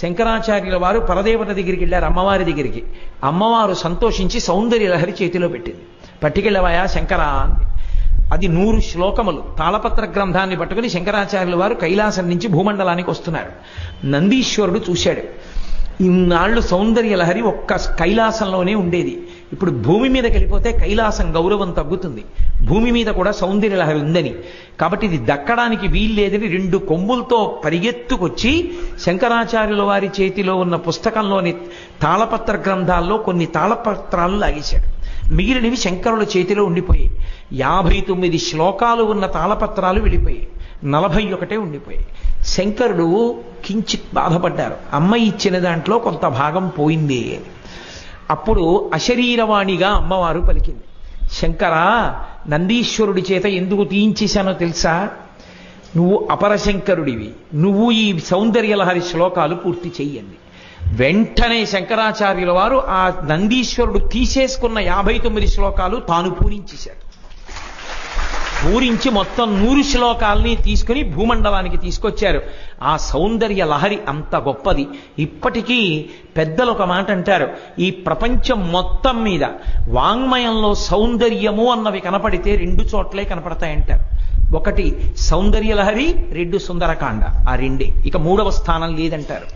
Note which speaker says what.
Speaker 1: శంకరాచార్యుల వారు పరదేవత దగ్గరికి వెళ్ళారు, అమ్మవారి దగ్గరికి. అమ్మవారు సంతోషించి సౌందర్య లహరి చేతిలో పెట్టింది. పట్టుకెళ్ళవాయా శంకరా అంది. అది 100 శ్లోకములు తాళపత్ర గ్రంథాన్ని పట్టుకుని శంకరాచార్యుల వారు కైలాసం నుంచి భూమండలానికి వస్తున్నారు. నందీశ్వరుడు చూశాడు. ఇన్నాళ్ళు సౌందర్య లహరి ఒక్క కైలాసంలోనే ఉండేది. ఇప్పుడు భూమి మీదకి వెళ్ళిపోతే కైలాసం గౌరవం తగ్గుతుంది, భూమి మీద కూడా సౌందర్య లహరి ఉందని. కాబట్టి ఇది దక్కడానికి వీల్లేదని 2 కొమ్ములతో పరిగెత్తుకొచ్చి శంకరాచార్యుల వారి చేతిలో ఉన్న పుస్తకంలోని తాళపత్ర గ్రంథాల్లో కొన్ని తాళపత్రాలు లాగేశాడు. మిగిలినవి శంకరుల చేతిలో ఉండిపోయాయి. 59 శ్లోకాలు ఉన్న తాళపత్రాలు వెళ్ళిపోయాయి, 41 ఉండిపోయాయి. శంకరుడు కించిత్ బాధపడ్డారు, అమ్మ ఇచ్చిన దాంట్లో కొంత భాగం పోయింది అని. అప్పుడు అశరీరవాణిగా అమ్మవారు పలికింది, శంకరా, నందీశ్వరుడి చేత ఎందుకు తీయించేశానో తెలుసా? నువ్వు అపరశంకరుడివి, నువ్వు ఈ సౌందర్యలహరి శ్లోకాలు పూర్తి చెయ్యండి. వెంటనే శంకరాచార్యుల వారు ఆ నందీశ్వరుడు తీసేసుకున్న 59 శ్లోకాలు తాను పూరించేశాడు. పూరించి మొత్తం 100 శ్లోకాలని తీసుకుని భూమండలానికి తీసుకొచ్చారు. ఆ సౌందర్య లహరి అంత గొప్పది. ఇప్పటికీ పెద్దలు ఒక మాట అంటారు, ఈ ప్రపంచం మొత్తం మీద వాంగ్మయంలో సౌందర్యము అన్నవి కనపడితే 2 చోట్లే కనపడతాయంటారు. ఒకటి సౌందర్య లహరి, 2 సుందరకాండ. ఆ రెండే, ఇక 3వ స్థానం లేదంటారు.